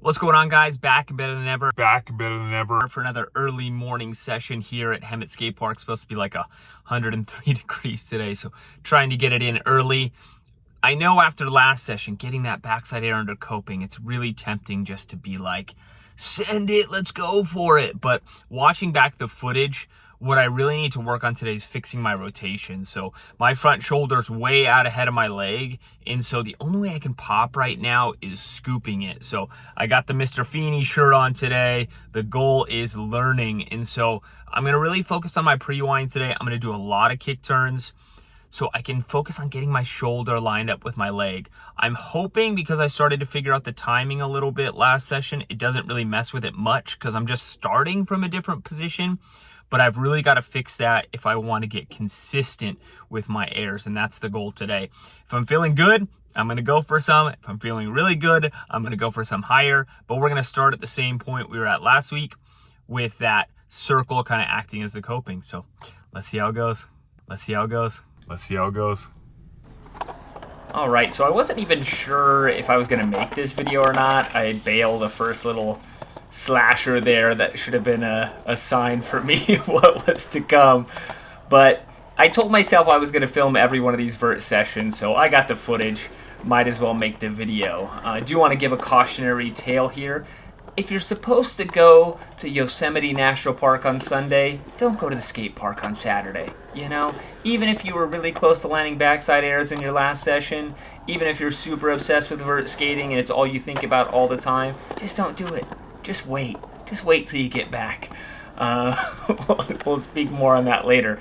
What's going on, guys? Back and better than ever. Back and better than ever. For another early morning session here at Yosemite Skate Park. Supposed to be like 103 degrees today, so trying to get it in early. I know after the last session, getting that backside air under coping, it's really tempting just to be like, send it, let's go for it. But watching back the footage, what I really need to work on today is fixing my rotation. So my front shoulder's way out ahead of my leg, and so the only way I can pop right now is scooping it. So I got the Mr. Feeney shirt on today. The goal is learning, and so I'm gonna really focus on my pre-wind today. I'm gonna do a lot of kick turns so I can focus on getting my shoulder lined up with my leg. I'm hoping, because I started to figure out the timing a little bit last session, it doesn't really mess with it much because I'm just starting from a different position. But I've really got to fix that if I want to get consistent with my airs, and that's the goal today. If I'm feeling good, I'm going to go for some. If I'm feeling really good, I'm going to go for some higher. But we're going to start at the same point we were at last week with that circle kind of acting as the coping. So let's see how it goes. Let's see how it goes. Let's see how it goes. All right, so I wasn't even sure if I was going to make this video or not. I bailed the first little slasher there that should have been a sign for me of what was to come. But I told myself I was going to film every one of these vert sessions, so I got the footage. Might as well make the video. I do want to give a cautionary tale here. If you're supposed to go to Yosemite National Park on Sunday, don't go to the skate park on Saturday. You know, even if you were really close to landing backside airs in your last session, even if you're super obsessed with vert skating and it's all you think about all the time, just don't do it. Just wait. Just wait till you get back. We'll speak more on that later.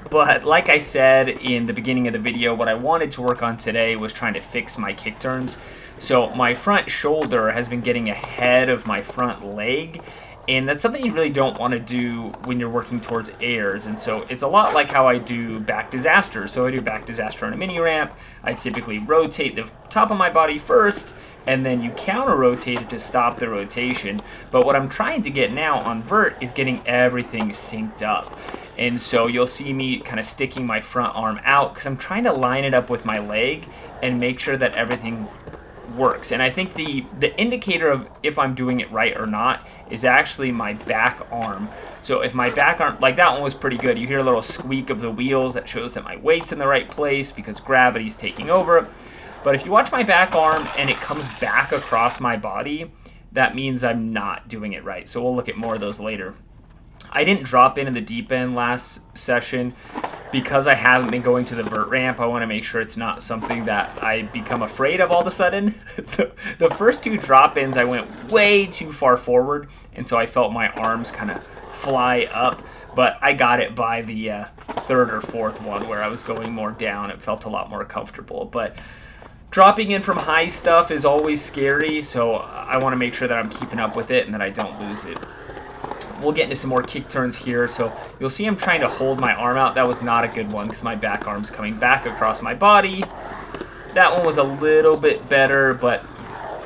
But like I said in the beginning of the video, what I wanted to work on today was trying to fix my kick turns. So my front shoulder has been getting ahead of my front leg, and that's something you really don't want to do when you're working towards airs. And so it's a lot like how I do back disaster. So I do back disaster on a mini ramp. I typically rotate the top of my body first, and then you counter rotate it to stop the rotation. But what I'm trying to get now on vert is getting everything synced up. And so you'll see me kind of sticking my front arm out because I'm trying to line it up with my leg and make sure that everything works. And I think the indicator of if I'm doing it right or not is actually my back arm. So if my back arm, like that one was pretty good. You hear a little squeak of the wheels that shows that my weight's in the right place because gravity's taking over. But if you watch my back arm and it comes back across my body, that means I'm not doing it right. So we'll look at more of those later. I didn't drop in the deep end last session because I haven't been going to the vert ramp. I want to make sure it's not something that I become afraid of all of a sudden. The first two drop-ins, I went way too far forward, and so I felt my arms kind of fly up. But I got it by the third or fourth one where I was going more down. It felt a lot more comfortable. But dropping in from high stuff is always scary, so I want to make sure that I'm keeping up with it and that I don't lose it. We'll get into some more kick turns here. So you'll see I'm trying to hold my arm out. That was not a good one because my back arm's coming back across my body. That one was a little bit better, but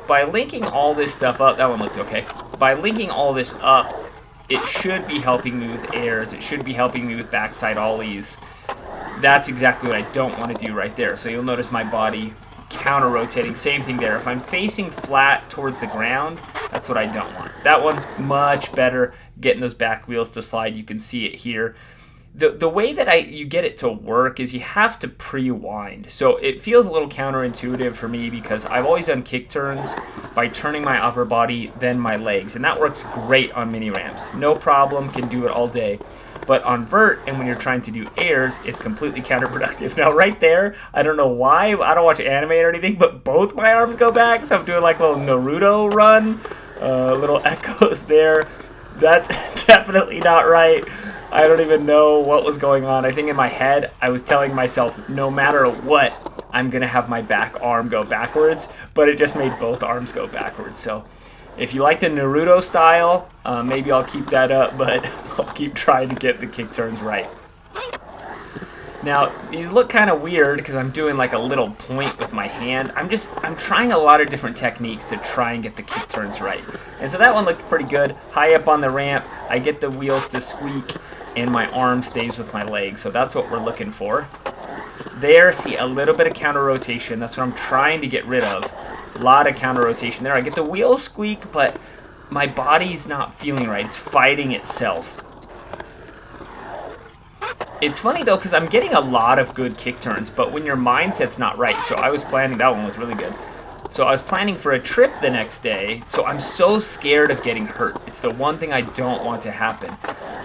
by linking all this stuff up, that one looked okay. By linking all this up, it should be helping me with airs. It should be helping me with backside ollies. That's exactly what I don't want to do right there. So you'll notice my body counter rotating. Same thing there. If I'm facing flat towards the ground, that's what I don't want. That one, much better. Getting those back wheels to slide, you can see it here. The way that you get it to work is you have to pre-wind. So it feels a little counterintuitive for me because I've always done kick turns by turning my upper body, then my legs. And that works great on mini ramps. No problem, can do it all day. But on vert, and when you're trying to do airs, it's completely counterproductive. Now right there, I don't know why, I don't watch anime or anything, but both my arms go back. So I'm doing like a little Naruto run, little echoes there. That's definitely not right. I don't even know what was going on. I think in my head, I was telling myself, no matter what, I'm going to have my back arm go backwards, but it just made both arms go backwards. So if you like the Naruto style, maybe I'll keep that up, but I'll keep trying to get the kick turns right. Now, these look kind of weird because I'm doing like a little point with my hand. I'm trying a lot of different techniques to try and get the kick turns right. And so that one looked pretty good. High up on the ramp, I get the wheels to squeak and my arm stays with my leg. So that's what we're looking for. There, see a little bit of counter rotation. That's what I'm trying to get rid of. A lot of counter rotation there. I get the wheel squeak, but my body's not feeling right. It's fighting itself. It's funny though, because I'm getting a lot of good kick turns, but when your mindset's not right, so I was planning, that one was really good. So I was planning for a trip the next day, so I'm so scared of getting hurt. It's the one thing I don't want to happen.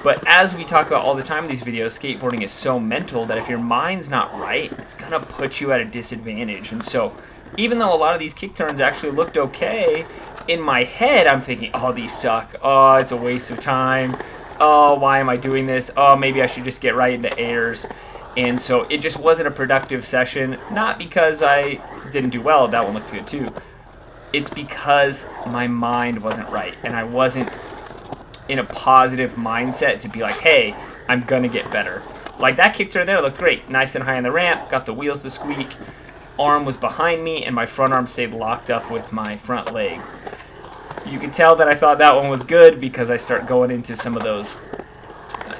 But as we talk about all the time in these videos, skateboarding is so mental that if your mind's not right, it's going to put you at a disadvantage. And so even though a lot of these kick turns actually looked okay, in my head I'm thinking, oh, these suck. Oh, it's a waste of time. Oh, why am I doing this? Oh, maybe I should just get right into airs. And so it just wasn't a productive session, not because I didn't do well, that one looked good too. It's because my mind wasn't right, and I wasn't in a positive mindset to be like, hey, I'm gonna get better. Like that kick turn there looked great, nice and high on the ramp, got the wheels to squeak, arm was behind me, and my front arm stayed locked up with my front leg. You can tell that I thought that one was good because I start going into some of those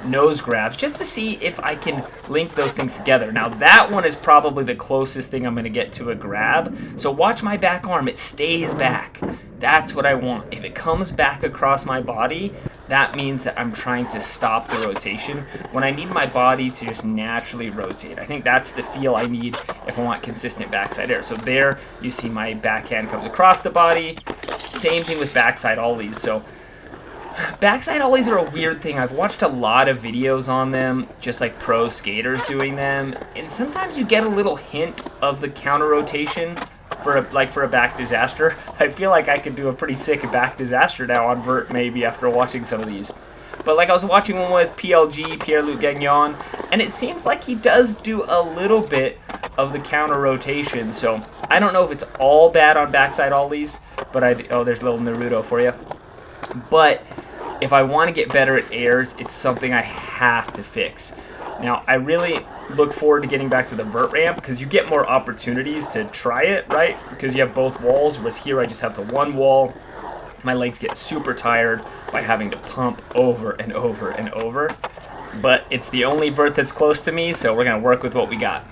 nose grabs just to see if I can link those things together. Now that one is probably the closest thing I'm going to get to a grab. So watch my back arm. It stays back. That's what I want. If it comes back across my body, that means that I'm trying to stop the rotation when I need my body to just naturally rotate. I think that's the feel I need if I want consistent backside air. So there you see my backhand comes across the body. Same thing with backside ollies. So backside ollies are a weird thing. I've watched a lot of videos on them, just like pro skaters doing them, and sometimes you get a little hint of the counter rotation for a back disaster. I feel like I could do a pretty sick back disaster now on vert maybe after watching some of these. But like I was watching one with PLG, Pierre-Luc Gagnon, and it seems like he does do a little bit of the counter rotation. So I don't know if it's all bad on backside ollies, but there's a little Naruto for you. But if I want to get better at airs, it's something I have to fix. Now, I really look forward to getting back to the vert ramp because you get more opportunities to try it, right? Because you have both walls, whereas here I just have the one wall. My legs get super tired by having to pump over and over and over. But it's the only vert that's close to me, so we're going to work with what we got.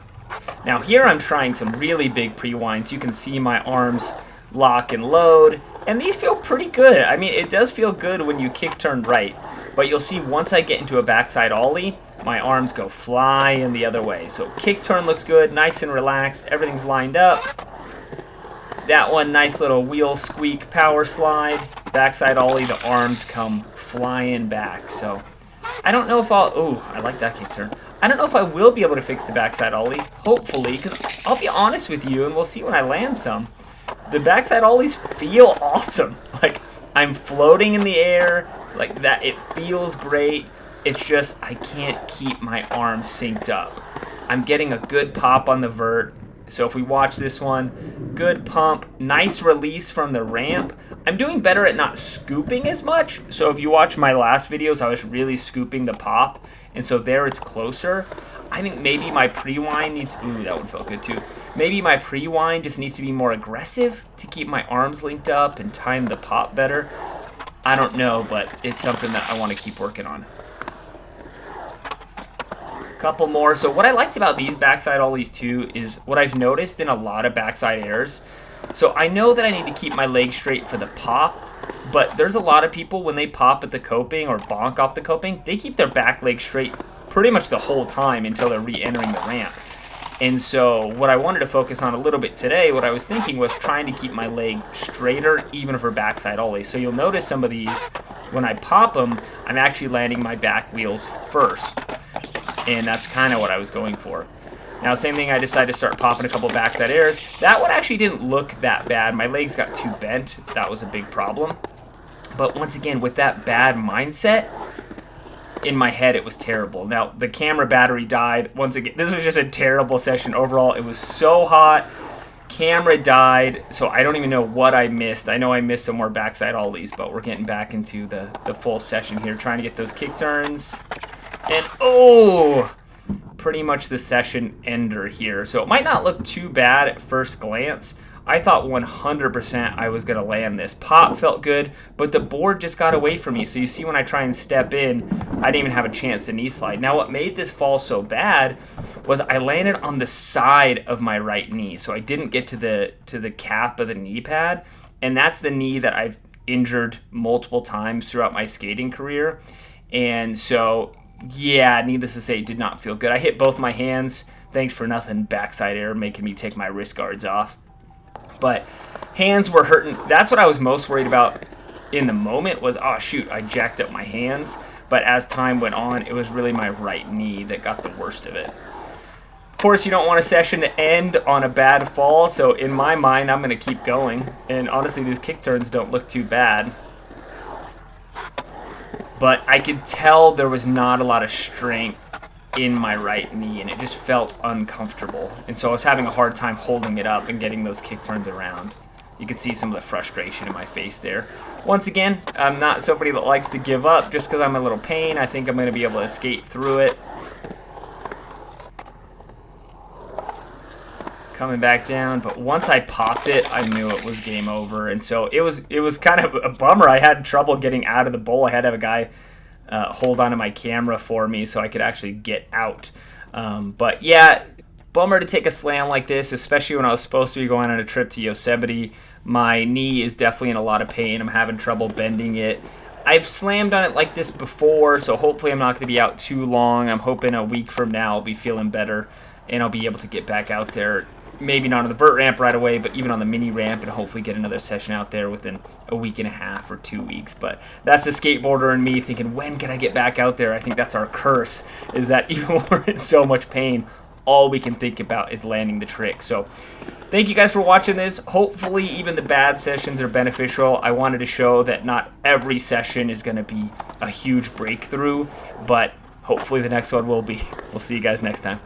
Now, here I'm trying some really big pre-winds. You can see my arms lock and load, and these feel pretty good. I mean, it does feel good when you kick turn right, but you'll see once I get into a backside ollie, my arms go flying the other way. So kick turn looks good, nice and relaxed, everything's lined up. That one, nice little wheel squeak power slide. Backside ollie, the arms come flying back. So I don't know if I like that kick turn. I don't know if I will be able to fix the backside ollie, hopefully, because I'll be honest with you, and we'll see when I land some. The backside ollies feel awesome. Like, I'm floating in the air, like that. It feels great. It's just I can't keep my arms synced up. I'm getting a good pop on the vert. So if we watch this one, good pump, nice release from the ramp. I'm doing better at not scooping as much. So if you watch my last videos, I was really scooping the pop. And so there it's closer. I think maybe my pre-wind needs, that one felt good too. Maybe my pre-wind just needs to be more aggressive to keep my arms linked up and time the pop better. I don't know, but it's something that I want to keep working on. Couple more. So what I liked about these backside ollies too is what I've noticed in a lot of backside airs. So I know that I need to keep my legs straight for the pop, but there's a lot of people when they pop at the coping or bonk off the coping, they keep their back leg straight pretty much the whole time until they're re-entering the ramp. And so what I wanted to focus on a little bit today, what I was thinking was trying to keep my leg straighter even for backside ollies. So you'll notice some of these, when I pop them, I'm actually landing my back wheels first. And that's kind of what I was going for. Now, same thing, I decided to start popping a couple backside airs. That one actually didn't look that bad. My legs got too bent. That was a big problem. But once again, with that bad mindset, in my head, it was terrible. Now, the camera battery died. Once again, this was just a terrible session overall. It was so hot. Camera died, so I don't even know what I missed. I know I missed some more backside ollies, but we're getting back into the full session here, trying to get those kick turns. And, pretty much the session ender here. So it might not look too bad at first glance. I thought 100% I was going to land this. Pop felt good, but the board just got away from me. So you see when I try and step in, I didn't even have a chance to knee slide. Now what made this fall so bad was I landed on the side of my right knee, so I didn't get to the cap of the knee pad, and that's the knee that I've injured multiple times throughout my skating career. And so, yeah, needless to say, it did not feel good. I hit both my hands, thanks for nothing, backside air, making me take my wrist guards off. But hands were hurting. That's what I was most worried about in the moment was, oh, shoot, I jacked up my hands. But as time went on, it was really my right knee that got the worst of it. Of course, you don't want a session to end on a bad fall, so in my mind, I'm going to keep going. And honestly, these kick turns don't look too bad. But I could tell there was not a lot of strength in my right knee, and it just felt uncomfortable. And so I was having a hard time holding it up and getting those kick turns around. You can see some of the frustration in my face there. Once again, I'm not somebody that likes to give up just because I'm a little pain. I think I'm going to be able to skate through it. Coming back down, but once I popped it, I knew it was game over. And so it was kind of a bummer. I had trouble getting out of the bowl. I had to have a guy hold onto my camera for me so I could actually get out. But yeah, bummer to take a slam like this, especially when I was supposed to be going on a trip to Yosemite. My knee is definitely in a lot of pain. I'm having trouble bending it. I've slammed on it like this before, so hopefully I'm not going to be out too long. I'm hoping a week from now I'll be feeling better and I'll be able to get back out there. Maybe not on the vert ramp right away, but even on the mini ramp, and hopefully get another session out there within a week and a half or 2 weeks. But that's the skateboarder and me thinking, when can I get back out there? I think that's our curse, is that even when we're in so much pain, all we can think about is landing the trick. So thank you guys for watching this. Hopefully even the bad sessions are beneficial. I wanted to show that not every session is going to be a huge breakthrough, but hopefully the next one will be. We'll see you guys next time.